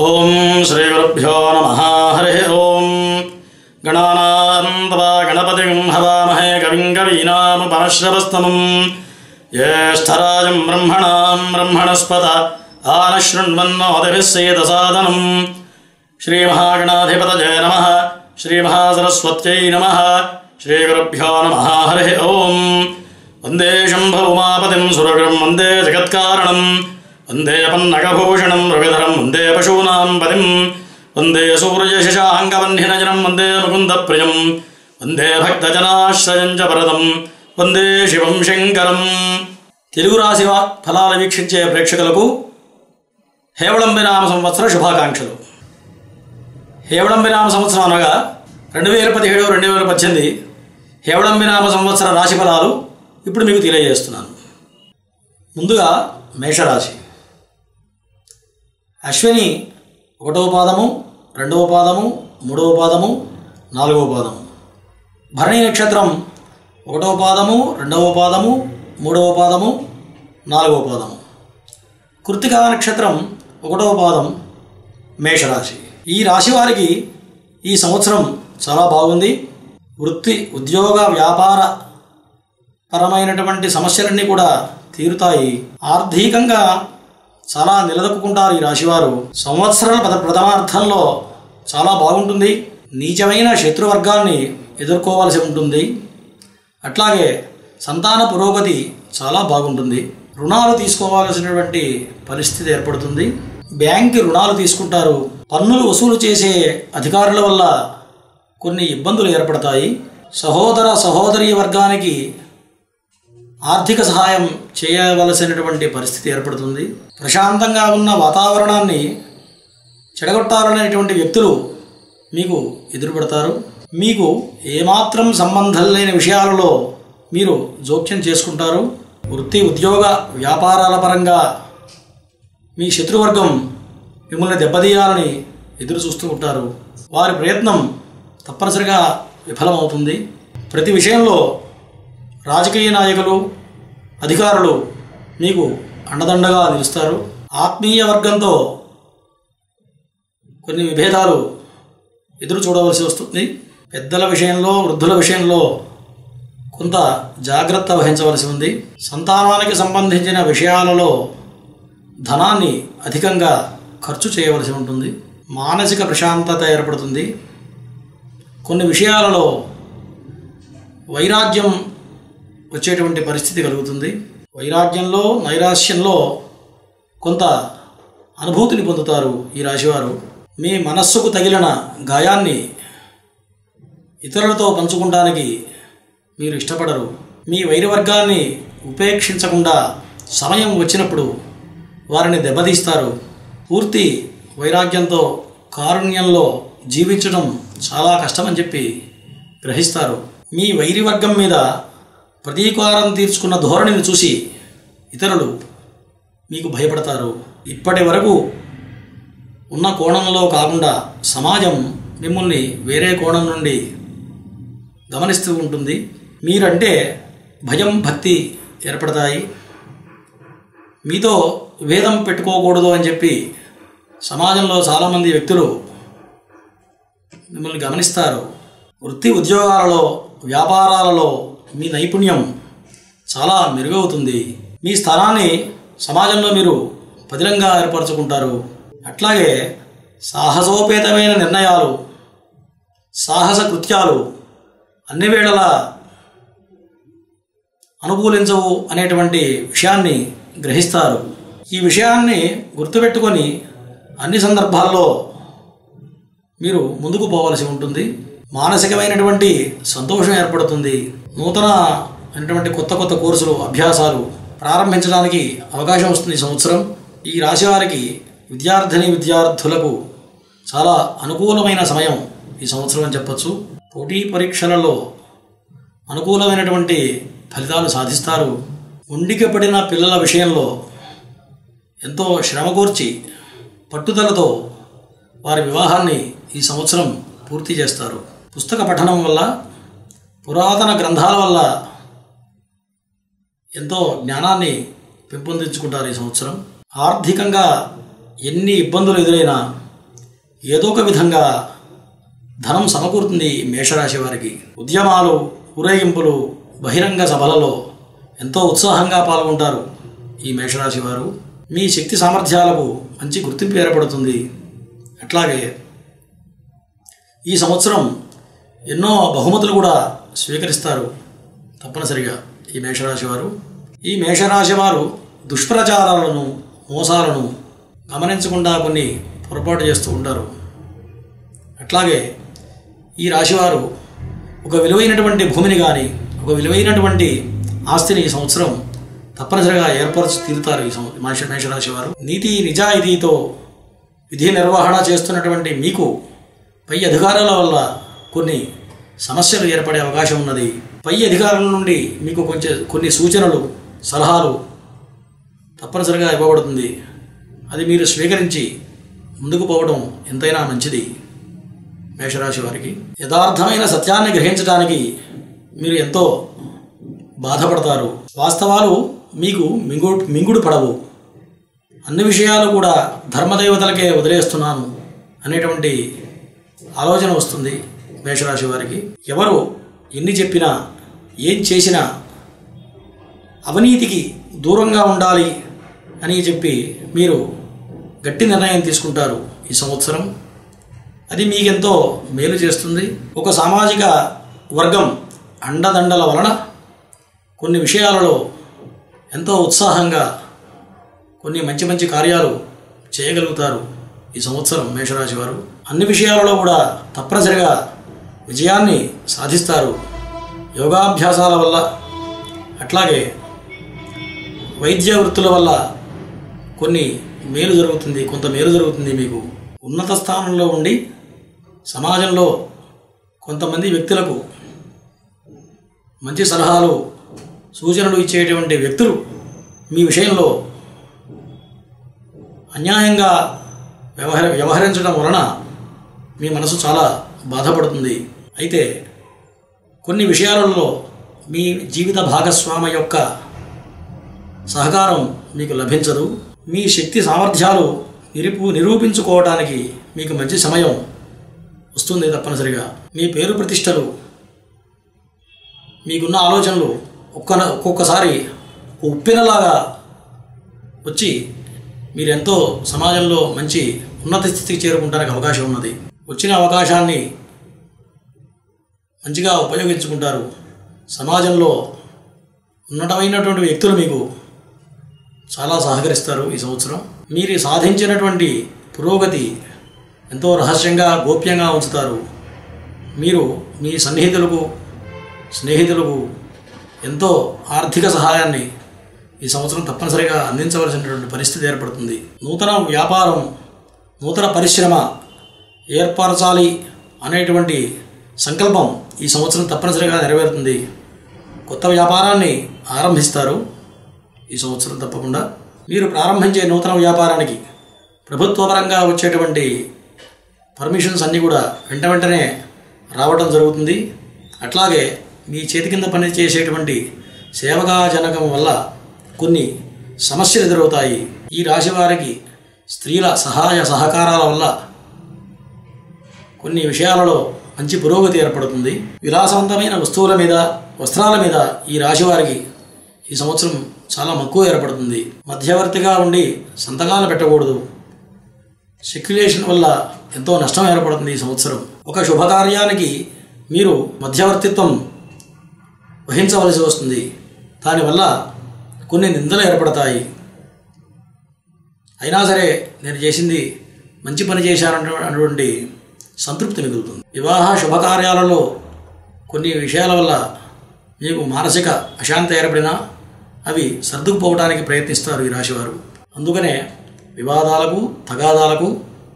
ఓం శ్రీ గురుభ్యో నమః. హరి ఓం. గణానాం గణపతిం హవామహే కవిం కవీనాముపమశ్రవస్తమం జ్యేష్ఠరాజం బ్రహ్మణాం బ్రహ్మణస్పత ఆనశృణ్వన్నోతిభిः సేదసాదనం. శ్రీమహాగణాధిపతయే నమః. శ్రీమహాసరస్వత్యై నమః. శ్రీగురుభ్యో నమః. హరి ఓం. వందే శంభౌమాపతిం సురగురుం వందే జగత్కారణం వందే పన్నగభూషణం రవిధరం వందే పశూనాం పతిం వందే సూర్యశశాంగవన్నినజనం వందే ముకుందప్రియం వందే భక్తజనాశ్రయం చ వరదం వందే శివం శంకరం. తెలుగు రాశి ఫలాలు వీక్షించే ప్రేక్షకులకు హేవళంబి నామ సంవత్సర శుభాకాంక్షలు. హేవళంబి నామ సంవత్సరం అనగా 2017-2018 హేవళంబి నామ సంవత్సర రాశి ఫలాలు ఇప్పుడు మీకు తెలియజేస్తున్నాను. ముందుగా మేషరాశి. అశ్విని 1వ పాదము, 2వ పాదము, 3వ పాదము, 4వ పాదము. భరణి నక్షత్రం 1వ పాదము, 2వ పాదము, 3వ పాదము, 4వ పాదము. కృత్తికా నక్షత్రం 1వ పాదం. మేషరాశి. ఈ రాశి వారికి ఈ సంవత్సరం చాలా బాగుంది. వృత్తి, ఉద్యోగ, వ్యాపార పరమైనటువంటి సమస్యలన్నీ కూడా తీరుతాయి. ఆర్థికంగా చాలా నిలదొక్కుంటారు ఈ రాశివారు. సంవత్సరం ప్రథమార్థంలో చాలా బాగుంటుంది. నీచమైన శత్రువర్గాన్ని ఎదుర్కోవాల్సి ఉంటుంది. అట్లాగే సంతాన పురోగతి చాలా బాగుంటుంది. రుణాలు తీసుకోవాల్సినటువంటి పరిస్థితి ఏర్పడుతుంది. బ్యాంకు రుణాలు తీసుకుంటారు. పన్నులు వసూలు చేసే అధికారుల వల్ల కొన్ని ఇబ్బందులు ఏర్పడతాయి. సహోదర సహోదరీ వర్గానికి ఆర్థిక సహాయం చేయవలసినటువంటి పరిస్థితి ఏర్పడుతుంది. ప్రశాంతంగా ఉన్న వాతావరణాన్ని చెడగొట్టాలనేటువంటి వ్యక్తులు మీకు ఎదురుపడతారు. మీకు ఏమాత్రం సంబంధం లేని విషయాలలో మీరు జోక్యం చేసుకుంటారు. వృత్తి, ఉద్యోగ, వ్యాపారాల పరంగా మీ శత్రువర్గం మిమ్మల్ని దెబ్బతీయాలని ఎదురు చూస్తూ ఉంటారు. వారి ప్రయత్నం తప్పనిసరిగా విఫలమవుతుంది. ప్రతి విషయంలో రాజకీయ నాయకులు, అధికారులు మీకు అండదండగా నిలుస్తారు. ఆత్మీయ వర్గంతో కొన్ని విభేదాలు ఎదురు చూడవలసి వస్తుంది. పెద్దల విషయంలో, వృద్ధుల విషయంలో కొంత జాగ్రత్త వహించవలసి ఉంది. సంతానానికి సంబంధించిన విషయాలలో ధనాన్ని అధికంగా ఖర్చు చేయవలసి ఉంటుంది. మానసిక ప్రశాంతత ఏర్పడుతుంది. కొన్ని విషయాలలో వైరాగ్యం వచ్చేటువంటి పరిస్థితి కలుగుతుంది. వైరాగ్యంలో, నైరాశ్యంలో కొంత అనుభూతిని పొందుతారు ఈ రాశివారు. మీ మనస్సుకు తగిలిన గాయాన్ని ఇతరులతో పంచుకోవడానికి మీరు ఇష్టపడరు. మీ వైరవర్గాన్ని ఉపేక్షించకుండా సమయం వచ్చినప్పుడు వారిని దెబ్బతీస్తారు. పూర్తి వైరాగ్యంతో, కారుణ్యంలో జీవించడం చాలా కష్టమని చెప్పి గ్రహిస్తారు. మీ వైరివర్గం మీద ప్రతీకారం తీర్చుకున్న ధోరణిని చూసి ఇతరులు మీకు భయపడతారు. ఇప్పటి వరకు ఉన్న కోణంలో కాకుండా సమాజం మిమ్మల్ని వేరే కోణం నుండి గమనిస్తూ ఉంటుంది. మీరంటే భయం, భక్తి ఏర్పడతాయి. మీతో భేదం పెట్టుకోకూడదు అని చెప్పి సమాజంలో చాలామంది వ్యక్తులు మిమ్మల్ని గమనిస్తారు. వృత్తి, ఉద్యోగాలలో, వ్యాపారాలలో మీ నైపుణ్యం చాలా మెరుగవుతుంది. మీ స్థానాన్ని సమాజంలో మీరు పదిలంగా ఏర్పరచుకుంటారు. అట్లాగే సాహసోపేతమైన నిర్ణయాలు, సాహస కృత్యాలు అన్ని వేళలా అనుకూలించవు అనేటువంటి విషయాన్ని గ్రహిస్తారు. ఈ విషయాన్ని గుర్తుపెట్టుకొని అన్ని సందర్భాల్లో మీరు ముందుకు పోవలసి ఉంటుంది. మానసికమైనటువంటి సంతోషం ఏర్పడుతుంది. నూతన అయినటువంటి కొత్త కొత్త కోర్సులు, అభ్యాసాలు ప్రారంభించడానికి అవకాశం వస్తుంది ఈ సంవత్సరం. ఈ రాశి వారికి, విద్యార్థులకు చాలా అనుకూలమైన సమయం ఈ సంవత్సరం అని చెప్పచ్చు. పోటీ పరీక్షలలో అనుకూలమైనటువంటి ఫలితాలు సాధిస్తారు. ఉండికి పడిన పిల్లల విషయంలో ఎంతో శ్రమకూర్చి పట్టుదలతో వారి వివాహాన్ని ఈ సంవత్సరం పూర్తి చేస్తారు. పుస్తక పఠనం వల్ల, పురాతన గ్రంథాల వల్ల ఎంతో జ్ఞానాన్ని పెంపొందించుకుంటారు ఈ సంవత్సరం. ఆర్థికంగా ఎన్ని ఇబ్బందులు ఎదురైనా ఏదో ఒక విధంగా ధనం సమకూరుతుంది మేషరాశి వారికి. ఉద్యమాలు, ఊరేగింపులు, బహిరంగ సభలలో ఎంతో ఉత్సాహంగా పాల్గొంటారు ఈ మేషరాశి వారు. మీ శక్తి సామర్థ్యాలకు మంచి గుర్తింపు ఏర్పడుతుంది. అట్లాగే ఈ సంవత్సరం ఎన్నో బహుమతులు కూడా స్వీకరిస్తారు తప్పనిసరిగా ఈ మేషరాశి వారు. ఈ మేషరాశి వారు దుష్ప్రచారాలను, మోసాలను గమనించకుండా కొన్ని పొరపాటు చేస్తూ ఉంటారు. అట్లాగే ఈ రాశివారు ఒక విలువైనటువంటి భూమిని కానీ, ఒక విలువైనటువంటి ఆస్తిని ఈ సంవత్సరం తప్పనిసరిగా ఏర్పరచి తీరుతారు ఈ మేషరాశి వారు. నీతి నిజాయితీతో విధి నిర్వహణ చేస్తున్నటువంటి మీకు పై అధికారుల వల్ల కొన్ని సమస్యలు ఏర్పడే అవకాశం ఉన్నది. పై అధికారుల నుండి మీకు కొన్ని సూచనలు, సలహాలు తప్పనిసరిగా ఇవ్వబడుతుంది. అది మీరు స్వీకరించి ముందుకు పోవడం ఎంతైనా మంచిది మేషరాశి వారికి. యథార్థమైన సత్యాన్ని గ్రహించడానికి మీరు ఎంతో బాధపడతారు. వాస్తవాలు మీకు మింగుడు పడవు. అన్ని విషయాలు కూడా ధర్మదేవతలకే వదిలేస్తున్నాను అనేటువంటి ఆలోచన వస్తుంది మేషరాశి వారికి. ఎవరు ఎన్ని చెప్పినా, ఏం చేసినా అవినీతికి దూరంగా ఉండాలి అని చెప్పి మీరు గట్టి నిర్ణయం తీసుకుంటారు ఈ సంవత్సరం. అది మీకెంతో మేలు చేస్తుంది. ఒక సామాజిక వర్గం అండదండల వలన కొన్ని విషయాలలో ఎంతో ఉత్సాహంగా కొన్ని మంచి మంచి కార్యాలు చేయగలుగుతారు ఈ సంవత్సరం మేషరాశి వారు. అన్ని విషయాలలో కూడా తప్పనిసరిగా విజయాన్ని సాధిస్తారు. యోగాభ్యాసాల వల్ల, అట్లాగే వైద్య వృత్తుల వల్ల కొంత మేలు జరుగుతుంది మీకు. ఉన్నత స్థానంలో ఉండి సమాజంలో కొంతమంది వ్యక్తులకు మంచి సలహాలు, సూచనలు ఇచ్చేటువంటి వ్యక్తులు మీ విషయంలో అన్యాయంగా వ్యవహరించడం వలన మీ మనసు చాలా బాధపడుతుంది. అయితే కొన్ని విషయాలలో మీ జీవిత భాగస్వామి యొక్క సహకారం మీకు లభించదు. మీ శక్తి సామర్థ్యాలు నిరూపించుకోవడానికి మీకు మంచి సమయం వస్తుంది తప్పనిసరిగా. మీ పేరు ప్రతిష్టలు, మీకున్న ఆలోచనలు ఒక్కొక్కసారి ఉప్పెనలాగా వచ్చి మీరెంతో సమాజంలో మంచి ఉన్నత స్థితికి చేరుకుంటానికి అవకాశం ఉన్నది. వచ్చిన అవకాశాన్ని మంచిగా ఉపయోగించుకుంటారు. సమాజంలో ఉన్నతమైనటువంటి వ్యక్తులు మీకు చాలా సహకరిస్తారు ఈ సంవత్సరం. మీరు సాధించినటువంటి పురోగతి ఎంతో రహస్యంగా, గోప్యంగా ఉంచుతారు. మీరు మీ సన్నిహితులకు, స్నేహితులకు ఎంతో ఆర్థిక సహాయాన్ని ఈ సంవత్సరం తప్పనిసరిగా అందించవలసినటువంటి పరిస్థితి ఏర్పడుతుంది. నూతన వ్యాపారం, నూతన పరిశ్రమ ఏర్పరచాలి అనేటువంటి సంకల్పం ఈ సంవత్సరం తప్పనిసరిగా నెరవేరుతుంది. కొత్త వ్యాపారాన్ని ఆరంభిస్తారు ఈ సంవత్సరం తప్పకుండా. మీరు ప్రారంభించే నూతన వ్యాపారానికి ప్రభుత్వపరంగా వచ్చేటువంటి పర్మిషన్స్ అన్నీ కూడా వెంటనే రావడం జరుగుతుంది. అట్లాగే మీ చేతి కింద పనిచేసేటువంటి సేవకాజనకం వల్ల కొన్ని సమస్యలు ఎదురవుతాయి. ఈ రాశి వారికి స్త్రీల సహాయ సహకారాల వల్ల కొన్ని విషయాలలో మంచి పురోగతి ఏర్పడుతుంది. విలాసవంతమైన వస్తువుల మీద, వస్త్రాల మీద ఈ రాశి వారికి ఈ సంవత్సరం చాలా మక్కువ ఏర్పడుతుంది. మధ్యవర్తిగా ఉండి సంతకాలు పెట్టకూడదు. స్పెక్యులేషన్ వల్ల ఎంతో నష్టం ఏర్పడుతుంది ఈ సంవత్సరం. ఒక శుభకార్యానికి మీరు మధ్యవర్తిత్వం వహించవలసి వస్తుంది. దానివల్ల కొన్ని నిందలు ఏర్పడతాయి. అయినా సరే నేను చేసింది మంచి పని చేశానటువంటి సంతృప్తి మిగులుతుంది. వివాహ శుభకార్యాలలో కొన్ని విషయాల వల్ల మీకు మానసిక అశాంతి ఏర్పడినా అవి సర్దుకుపోవడానికి ప్రయత్నిస్తారు ఈ రాశివారు. అందుకనే వివాదాలకు, తగాదాలకు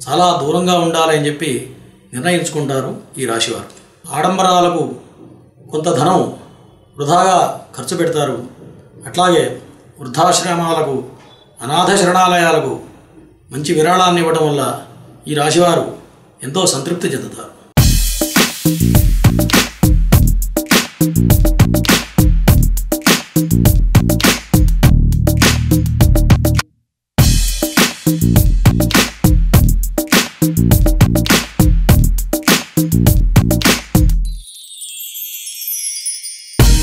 చాలా దూరంగా ఉండాలని చెప్పి నిర్ణయించుకుంటారు ఈ రాశివారు. ఆడంబరాలకు కొంత ధనం వృధాగా ఖర్చు పెడతారు. అట్లాగే వృద్ధాశ్రమాలకు, అనాథ శరణాలయాలకు మంచి విరాళాన్ని ఇవ్వడం వల్ల ఈ రాశివారు ఎంతో సంతృప్తి చెందుతారు.